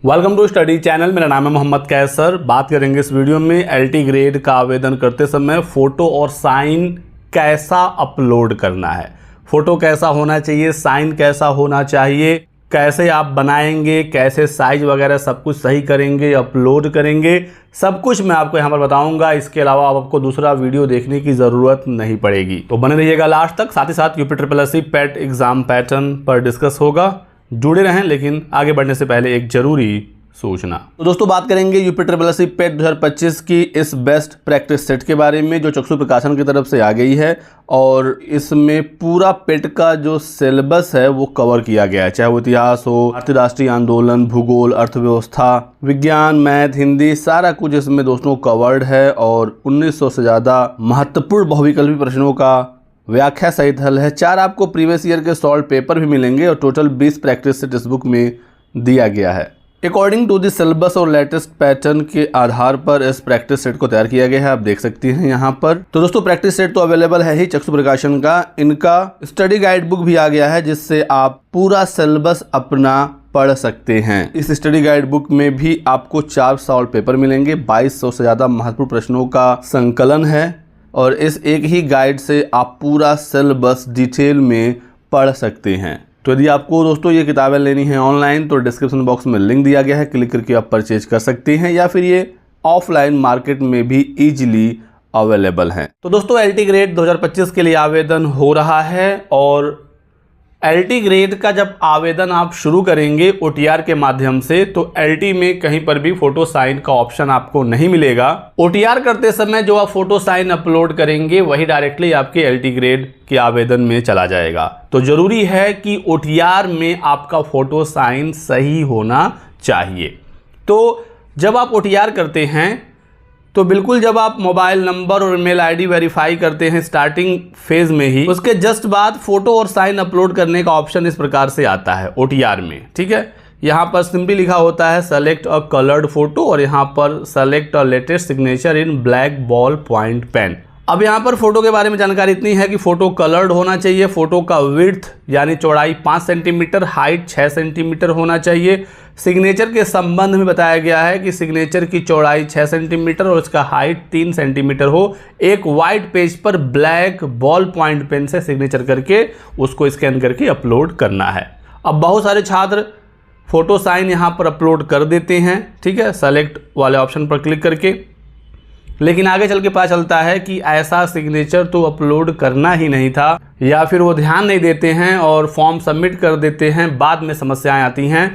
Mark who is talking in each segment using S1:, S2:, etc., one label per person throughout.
S1: Welcome to study channel. मेरा नाम है मोहम्मद कैसर। बात करेंगे इस वीडियो में एलटी ग्रेड का आवेदन करते समय फ़ोटो और साइन कैसा अपलोड करना है। फ़ोटो कैसा होना चाहिए, साइन कैसा होना चाहिए, कैसे आप बनाएंगे, कैसे साइज वगैरह सब कुछ सही करेंगे, अपलोड करेंगे, सब कुछ मैं आपको यहाँ पर बताऊंगा। इसके अलावा आपको दूसरा वीडियो देखने की ज़रूरत नहीं पड़ेगी, तो बने रहिएगा लास्ट तक। साथ ही साथ यूपी पेट एग्ज़ाम पैटर्न पर डिस्कस होगा, जुड़े रहें। लेकिन आगे बढ़ने से पहले एक जरूरी सूचना। तो दोस्तों बात करेंगे यूपी पेट 2025 की इस बेस्ट प्रैक्टिस सेट के बारे में, जो चक्षु प्रकाशन की तरफ से आ गई है। और इसमें पूरा पेट का जो सिलेबस है वो कवर किया गया है, चाहे वो इतिहास हो, भारतीय राष्ट्रीय आंदोलन, भूगोल, अर्थव्यवस्था, विज्ञान, मैथ, हिंदी, सारा कुछ इसमें दोस्तों कवर्ड है। और 1900 से ज़्यादा महत्वपूर्ण बहुविकल्पी प्रश्नों का व्याख्या सहित हल है। 4 आपको प्रीवियस ईयर के सॉल्व पेपर भी मिलेंगे और टोटल 20 प्रैक्टिस सेट इस बुक में दिया गया है। अकॉर्डिंग टू द सिलेबस और लेटेस्ट पैटर्न के आधार पर इस प्रैक्टिस सेट को तैयार किया गया है, आप देख सकते हैं यहाँ पर। तो दोस्तों प्रैक्टिस सेट तो अवेलेबल है ही चक्षु प्रकाशन का, इनका स्टडी गाइड बुक भी आ गया है जिससे आप पूरा सिलेबस अपना पढ़ सकते हैं। इस स्टडी गाइड बुक में भी आपको 4 सॉल्व पेपर मिलेंगे, 2200 से ज़्यादा महत्वपूर्ण प्रश्नों का संकलन है और इस एक ही गाइड से आप पूरा सिलेबस डिटेल में पढ़ सकते हैं। तो यदि आपको दोस्तों ये किताबें लेनी है ऑनलाइन तो डिस्क्रिप्शन बॉक्स में लिंक दिया गया है, क्लिक करके आप परचेज कर सकते हैं, या फिर ये ऑफलाइन मार्केट में भी इजीली अवेलेबल हैं। तो दोस्तों एलटी ग्रेड 2025 के लिए आवेदन हो रहा है और एलटी ग्रेड का जब आवेदन आप शुरू करेंगे ओटीआर के माध्यम से, तो एलटी में कहीं पर भी फोटो साइन का ऑप्शन आपको नहीं मिलेगा। ओटीआर करते समय जो आप फोटो साइन अपलोड करेंगे वही डायरेक्टली आपके एलटी ग्रेड के आवेदन में चला जाएगा। तो जरूरी है कि ओटीआर में आपका फोटो साइन सही होना चाहिए। तो जब आप ओटीआर करते हैं तो बिल्कुल जब आप मोबाइल नंबर और ईमेल आईडी वेरीफाई करते हैं स्टार्टिंग फेज में ही, उसके जस्ट बाद फोटो और साइन अपलोड करने का ऑप्शन इस प्रकार से आता है ओटीआर में। ठीक है, यहाँ पर सिंपली लिखा होता है सेलेक्ट अ कलर्ड फोटो और यहाँ पर select a latest signature in black ball point pen. अब यहाँ पर फोटो के बारे में जानकारी इतनी है कि फोटो कलर्ड होना चाहिए, फोटो का विड्थ यानी चौड़ाई 5 सेंटीमीटर, हाइट 6 सेंटीमीटर होना चाहिए। सिग्नेचर के संबंध में बताया गया है कि सिग्नेचर की चौड़ाई 6 सेंटीमीटर और उसका हाइट 3 सेंटीमीटर हो। एक वाइट पेज पर ब्लैक बॉल पॉइंट पेन से सिग्नेचर करके उसको स्कैन करके अपलोड करना है। अब बहुत सारे छात्र फोटो साइन यहाँ पर अपलोड कर देते हैं, ठीक है, सेलेक्ट वाले ऑप्शन पर क्लिक करके, लेकिन आगे चल के पता चलता है कि ऐसा सिग्नेचर तो अपलोड करना ही नहीं था, या फिर वो ध्यान नहीं देते हैं और फॉर्म सबमिट कर देते हैं, बाद में समस्याएं आती हैं।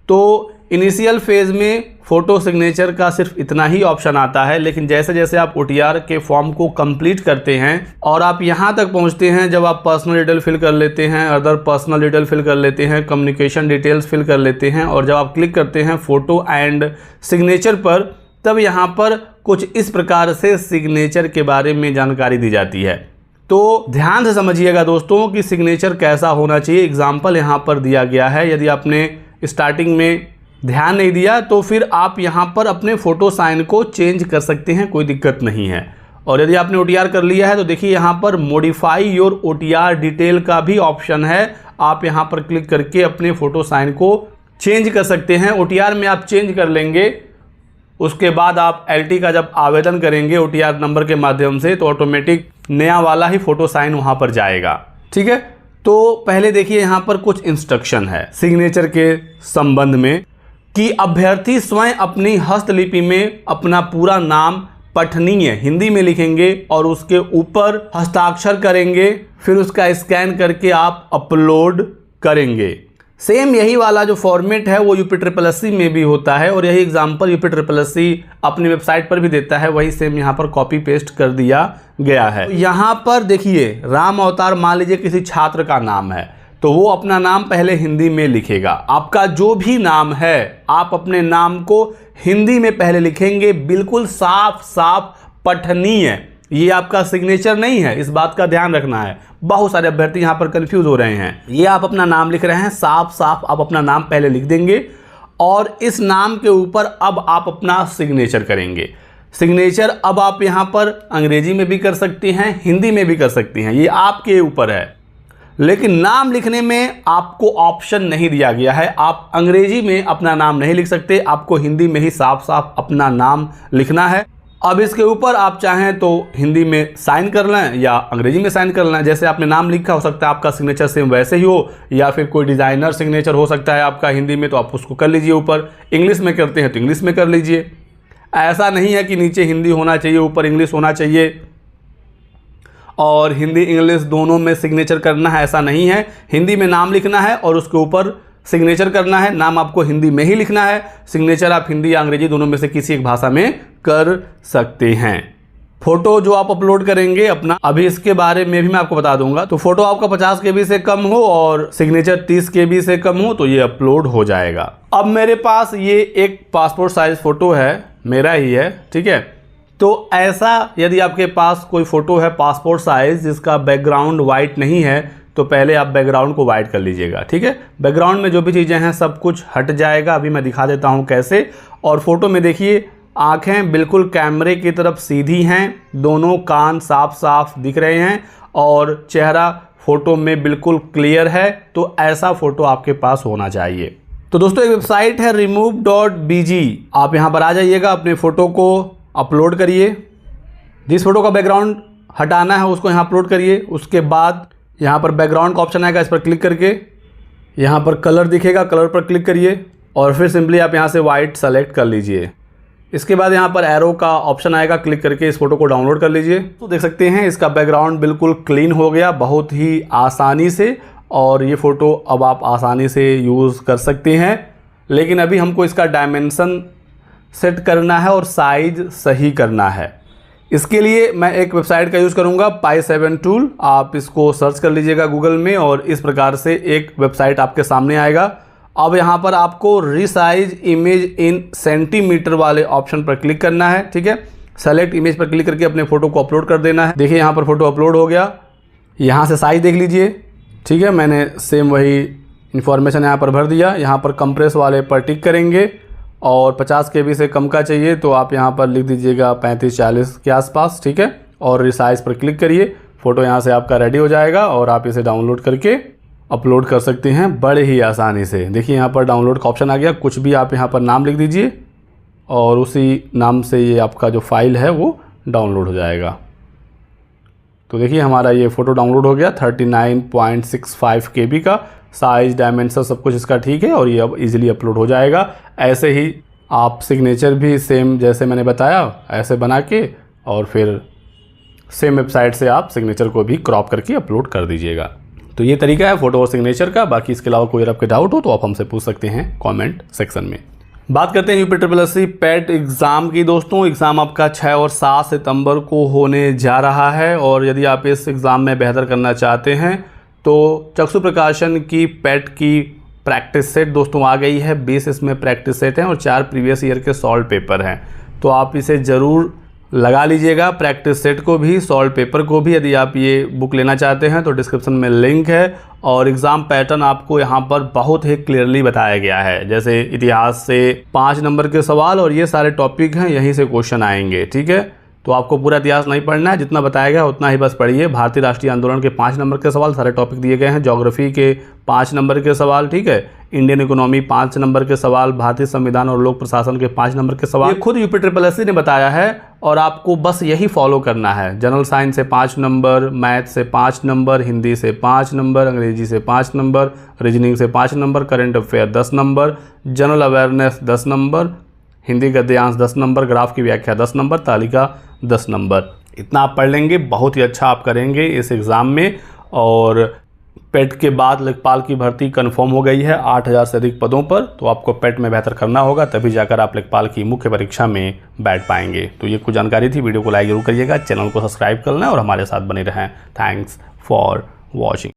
S1: तो इनिशियल फेज में फ़ोटो सिग्नेचर का सिर्फ इतना ही ऑप्शन आता है, लेकिन जैसे जैसे आप ओटीआर के फॉर्म को कंप्लीट करते हैं और आप यहाँ तक पहुँचते हैं, जब आप पर्सनल डिटेल फिल कर लेते हैं, अदर पर्सनल डिटेल फिल कर लेते हैं, कम्युनिकेशन डिटेल्स फिल कर लेते हैं और जब आप क्लिक करते हैं फ़ोटो एंड सिग्नेचर पर, तब यहाँ पर कुछ इस प्रकार से सिग्नेचर के बारे में जानकारी दी जाती है। तो ध्यान से समझिएगा दोस्तों कि सिग्नेचर कैसा होना चाहिए। एग्जाम्पल यहाँ पर दिया गया है, यदि आपने स्टार्टिंग में ध्यान नहीं दिया तो फिर आप यहाँ पर अपने फ़ोटो साइन को चेंज कर सकते हैं, कोई दिक्कत नहीं है। और यदि आपने ओटीआर कर लिया है तो देखिए यहाँ पर मॉडिफाई योर ओटीआर डिटेल का भी ऑप्शन है, आप यहाँ पर क्लिक करके अपने फ़ोटो साइन को चेंज कर सकते हैं। ओटीआर में आप चेंज कर लेंगे, उसके बाद आप एलटी का जब आवेदन करेंगे ओटीआर नंबर के माध्यम से तो ऑटोमेटिक नया वाला ही फोटो साइन वहां पर जाएगा। ठीक है, तो पहले देखिए यहाँ पर कुछ इंस्ट्रक्शन है सिग्नेचर के संबंध में कि अभ्यर्थी स्वयं अपनी हस्तलिपि में अपना पूरा नाम पठनीय हिंदी में लिखेंगे और उसके ऊपर हस्ताक्षर करेंगे, फिर उसका स्कैन करके आप अपलोड करेंगे। सेम यही वाला जो फॉर्मेट है वो यूपी में भी होता है और यही एग्जाम्पल यूपी अपनी वेबसाइट पर भी देता है, वही सेम यहाँ पर कॉपी पेस्ट कर दिया गया है। यहाँ पर देखिए राम अवतार, मान लीजिए किसी छात्र का नाम है तो वो अपना नाम पहले हिंदी में लिखेगा। आपका जो भी नाम है आप अपने नाम को हिंदी में पहले लिखेंगे, बिल्कुल साफ साफ पठनीय। ये आपका सिग्नेचर नहीं है, इस बात का ध्यान रखना है। बहुत सारे अभ्यर्थी यहाँ पर कंफ्यूज हो रहे हैं। ये आप अपना नाम लिख रहे हैं, साफ साफ आप अपना नाम पहले लिख देंगे और इस नाम के ऊपर अब आप अपना सिग्नेचर करेंगे। सिग्नेचर अब आप यहाँ पर अंग्रेजी में भी कर सकते हैं, हिंदी में भी कर सकते हैं, ये आपके ऊपर है। लेकिन नाम लिखने में आपको ऑप्शन नहीं दिया गया है। आप अंग्रेजी में अपना नाम नहीं लिख सकते, आपको हिंदी में ही साफ साफ अपना नाम लिखना है। अब इसके ऊपर आप चाहें तो हिंदी में साइन कर लें या अंग्रेजी में साइन कर लें। जैसे आपने नाम लिखा, हो सकता है आपका सिग्नेचर सेम वैसे ही हो, या फिर कोई डिज़ाइनर सिग्नेचर हो सकता है आपका हिंदी में, तो आप उसको कर लीजिए ऊपर। इंग्लिश में करते हैं तो इंग्लिश में कर लीजिए। ऐसा नहीं है कि नीचे हिंदी होना चाहिए ऊपर इंग्लिश होना चाहिए और हिंदी इंग्लिश दोनों में सिग्नेचर करना है, ऐसा नहीं है। हिंदी में नाम लिखना है और उसके ऊपर सिग्नेचर करना है। नाम आपको हिंदी में ही लिखना है, सिग्नेचर आप हिंदी या अंग्रेजी दोनों में से किसी एक भाषा में कर सकते हैं। फोटो जो आप अपलोड करेंगे अपना, अभी इसके बारे में भी मैं आपको बता दूंगा। तो फोटो आपका 50 KB से कम हो और सिग्नेचर 30 KB से कम हो तो ये अपलोड हो जाएगा। अब मेरे पास ये एक पासपोर्ट साइज फोटो है, मेरा ही है, ठीक है। तो ऐसा यदि आपके पास कोई फ़ोटो है पासपोर्ट साइज़ जिसका बैकग्राउंड वाइट नहीं है, तो पहले आप बैकग्राउंड को वाइट कर लीजिएगा, ठीक है। बैकग्राउंड में जो भी चीज़ें हैं सब कुछ हट जाएगा। अभी मैं दिखा देता हूँ कैसे। और फोटो में देखिए, आँखें बिल्कुल कैमरे की तरफ सीधी हैं, दोनों कान साफ साफ दिख रहे हैं और चेहरा फ़ोटो में बिल्कुल क्लियर है। तो ऐसा फ़ोटो आपके पास होना चाहिए। तो दोस्तों एक वेबसाइट है remove.bg, आप यहाँ पर आ जाइएगा, अपने फ़ोटो को अपलोड करिए। जिस फोटो का बैकग्राउंड हटाना है उसको यहाँ अपलोड करिए। उसके बाद यहाँ पर बैकग्राउंड का ऑप्शन आएगा, इस पर क्लिक करके यहाँ पर कलर दिखेगा, कलर पर क्लिक करिए और फिर सिंपली आप यहाँ से वाइट सेलेक्ट कर लीजिए। इसके बाद यहाँ पर एरो का ऑप्शन आएगा, क्लिक करके इस फोटो को डाउनलोड कर लीजिए। तो देख सकते हैं इसका बैकग्राउंड बिल्कुल क्लीन हो गया बहुत ही आसानी से, और ये फ़ोटो अब आप आसानी से यूज़ कर सकते हैं। लेकिन अभी हमको इसका डायमेंशन सेट करना है और साइज सही करना है। इसके लिए मैं एक वेबसाइट का यूज़ करूंगा, pi7 टूल। आप इसको सर्च कर लीजिएगा गूगल में और इस प्रकार से एक वेबसाइट आपके सामने आएगा। अब यहाँ पर आपको रिसाइज इमेज इन सेंटीमीटर वाले ऑप्शन पर क्लिक करना है, ठीक है। सेलेक्ट इमेज पर क्लिक करके अपने फ़ोटो को अपलोड कर देना है। देखिए यहाँ पर फ़ोटो अपलोड हो गया। यहाँ से साइज देख लीजिए, ठीक है। मैंने सेम वही इन्फॉर्मेशन यहाँ पर भर दिया। यहाँ पर कंप्रेस वाले पर टिक करेंगे और 50 KB से कम का चाहिए तो आप यहाँ पर लिख दीजिएगा 35-40 के आसपास, ठीक है। और रिसाइज पर क्लिक करिए, फ़ोटो यहाँ से आपका रेडी हो जाएगा और आप इसे डाउनलोड करके अपलोड कर सकते हैं बड़े ही आसानी से। देखिए यहाँ पर डाउनलोड का ऑप्शन आ गया। कुछ भी आप यहाँ पर नाम लिख दीजिए और उसी नाम से ये आपका जो फाइल है वो डाउनलोड हो जाएगा। तो देखिए हमारा ये फ़ोटो डाउनलोड हो गया 39.65 KB का। साइज़ डायमेंशन सब कुछ इसका ठीक है और ये अब इजीली अपलोड हो जाएगा। ऐसे ही आप सिग्नेचर भी सेम जैसे मैंने बताया ऐसे बना के और फिर सेम वेबसाइट से आप सिग्नेचर को भी क्रॉप करके अपलोड कर दीजिएगा। तो ये तरीका है फ़ोटो और सिग्नेचर का। बाकी इसके अलावा कोई आपके डाउट हो तो आप हमसे पूछ सकते हैं कमेंट सेक्शन में। बात करते हैं UPSSC पेट एग्ज़ाम की। दोस्तों एग्ज़ाम आपका 6 और 7 सितंबर को होने जा रहा है और यदि आप इस एग्ज़ाम में बेहतर करना चाहते हैं तो चक्षु प्रकाशन की पेट की प्रैक्टिस सेट दोस्तों आ गई है। 20 इसमें प्रैक्टिस सेट हैं और 4 प्रीवियस ईयर के सॉल्व पेपर हैं। तो आप इसे ज़रूर लगा लीजिएगा, प्रैक्टिस सेट को भी सॉल्व पेपर को भी। यदि आप ये बुक लेना चाहते हैं तो डिस्क्रिप्शन में लिंक है और एग्ज़ाम पैटर्न आपको यहाँ पर बहुत ही क्लियरली बताया गया है। जैसे इतिहास से 5 नंबर के सवाल और ये सारे टॉपिक हैं, यहीं से क्वेश्चन आएंगे, ठीक है। तो आपको पूरा इतिहास नहीं पढ़ना है, जितना बताया गया उतना ही बस पढ़िए। भारतीय राष्ट्रीय आंदोलन के 5 नंबर के सवाल सारे टॉपिक दिए गए हैं। ज्योग्राफी के 5 नंबर के सवाल, ठीक है। इंडियन इकोनॉमी 5 नंबर के सवाल, भारतीय संविधान और लोक प्रशासन के 5 नंबर के सवाल। ये खुद UPSSC ने बताया है और आपको बस यही फॉलो करना है। जनरल साइंस से 5 नंबर, मैथ से 5 नंबर, हिंदी से 5 नंबर, अंग्रेजी से 5 नंबर, रीजनिंग से 5 number, current affair 10 number, general awareness 10 number, Hindi गद्यांश 10 नंबर, ग्राफ की व्याख्या 10 नंबर, तालिका 10 नंबर। इतना आप पढ़ लेंगे, बहुत ही अच्छा आप करेंगे इस एग्ज़ाम में। और पेट के बाद लेखपाल की भर्ती कंफर्म हो गई है 8000 से अधिक पदों पर। तो आपको पेट में बेहतर करना होगा, तभी जाकर आप लेखपाल की मुख्य परीक्षा में बैठ पाएंगे। तो ये कुछ जानकारी थी। वीडियो को लाइक जरूर करिएगा, चैनल को सब्सक्राइब कर लें और हमारे साथ बने रहें। Thanks for watching.